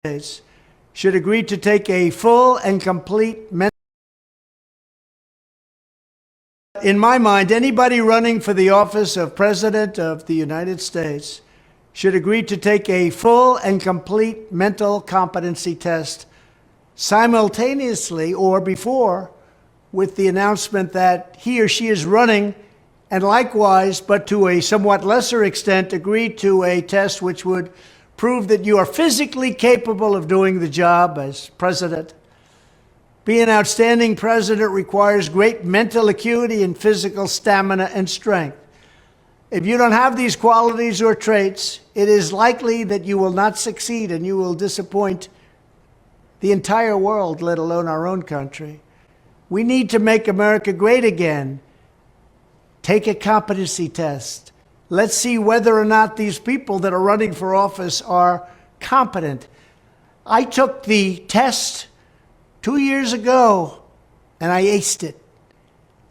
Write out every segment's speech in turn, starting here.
States should agree to take a full and complete mental. In my mind, anybody running for the office of President of the United States should agree to take a full and complete mental competency test simultaneously or before with the announcement that he or she is running, and likewise, but to a somewhat lesser extent, agree to a test which would prove that you are physically capable of doing the job as president. Being an outstanding president requires great mental acuity and physical stamina and strength. If you don't have these qualities or traits, it is likely that you will not succeed and you will disappoint the entire world, let alone our own country. We need to make America great again. Take a competency test. Let's see whether or not these people that are running for office are competent. I took the test 2 years ago, and I aced it.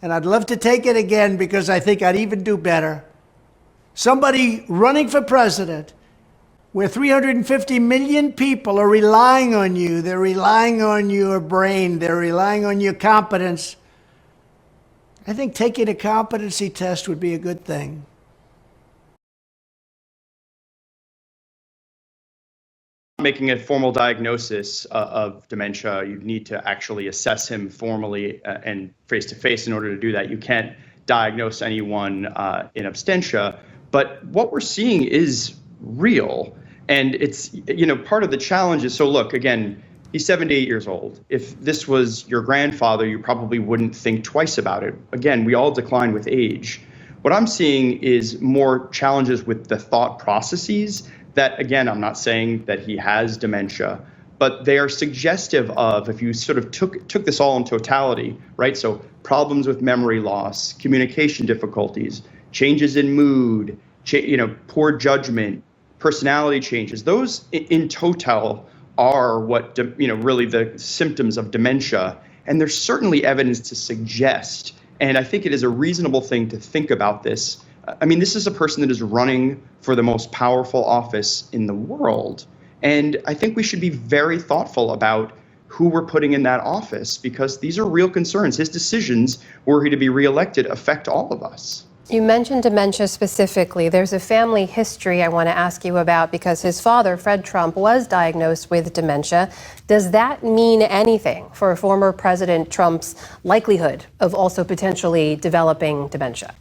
And I'd love to take it again because I think I'd even do better. Somebody running for president, where 350 million people are relying on you, they're relying on your brain, they're relying on your competence, I think taking a competency test would be a good thing. Making a formal diagnosis of dementia, you need to actually assess him formally and face-to-face in order to do that. You can't diagnose anyone in absentia, but what we're seeing is real. And it's, part of the challenge is, so look, again, he's 78 years old. If this was your grandfather, you probably wouldn't think twice about it. Again, we all decline with age. What I'm seeing is more challenges with the thought processes that, again, I'm not saying that he has dementia, but they are suggestive of, if you sort of took this all in totality, right? So problems with memory loss, communication difficulties, changes in mood, poor judgment, personality changes. Those in total are what, really the symptoms of dementia. And there's certainly evidence to suggest, and I think it is a reasonable thing to think about this. I mean, this is a person that is running for the most powerful office in the world. And I think we should be very thoughtful about who we're putting in that office, because these are real concerns. His decisions, were he to be reelected, affect all of us. You mentioned dementia specifically. There's a family history I want to ask you about because his father, Fred Trump, was diagnosed with dementia. Does that mean anything for former President Trump's likelihood of also potentially developing dementia?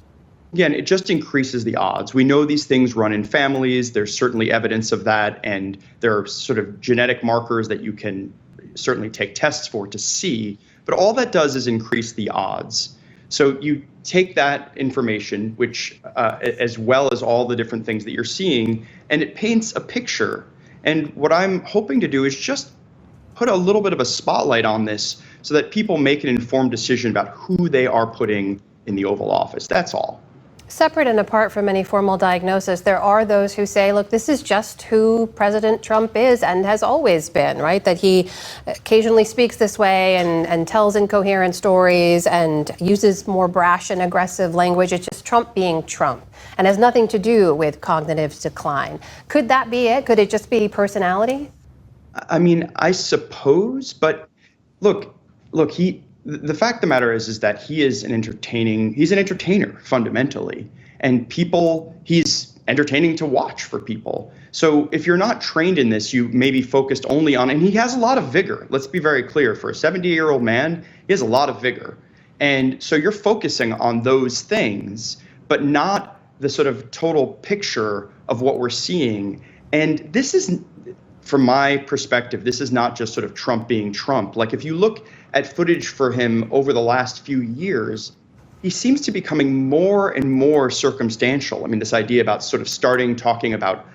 Again, it just increases the odds. We know these things run in families. There's certainly evidence of that. And there are sort of genetic markers that you can certainly take tests for to see. But all that does is increase the odds. So you take that information, which as well as all the different things that you're seeing, and it paints a picture. And what I'm hoping to do is just put a little bit of a spotlight on this so that people make an informed decision about who they are putting in the Oval Office. That's all. Separate and apart from any formal diagnosis, there are those who say, look, this is just who President Trump is and has always been, right? That he occasionally speaks this way and tells incoherent stories and uses more brash and aggressive language. It's just Trump being Trump and has nothing to do with cognitive decline. Could that be it? Could it just be personality? I mean, I suppose, but look, the fact of the matter is that he's an entertainer fundamentally, and he's entertaining to watch for people. So if you're not trained in this, you may be focused only on, and he has a lot of vigor. Let's be very clear, for a 70-year-old man, he has a lot of vigor. And so you're focusing on those things, but not the sort of total picture of what we're seeing. And this is, from my perspective, this is not just sort of Trump being Trump. Like, if you look at footage for him over the last few years, he seems to be becoming more and more circumstantial. I mean, this idea about sort of starting talking about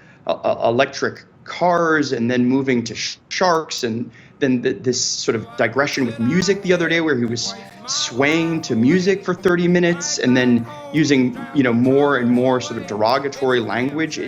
electric cars and then moving to sharks, and then this sort of digression with music the other day where he was swaying to music for 30 minutes and then using, more and more sort of derogatory language.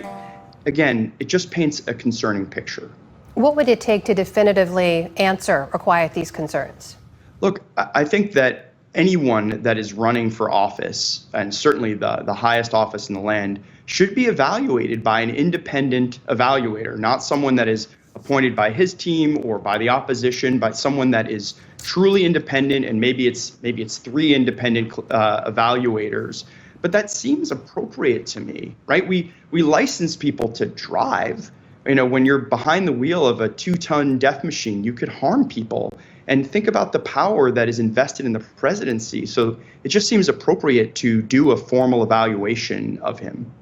Again, it just paints a concerning picture. What would it take to definitively answer or quiet these concerns? Look, I think that anyone that is running for office, and certainly the highest office in the land, should be evaluated by an independent evaluator, not someone that is appointed by his team or by the opposition, by someone that is truly independent, and maybe it's 3 independent evaluators. But that seems appropriate to me, right? We license people to drive. You know, when you're behind the wheel of a 2-ton death machine, you could harm people. And think about the power that is invested in the presidency. So it just seems appropriate to do a formal evaluation of him.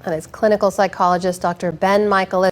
And it's clinical psychologist Dr. Ben Michael.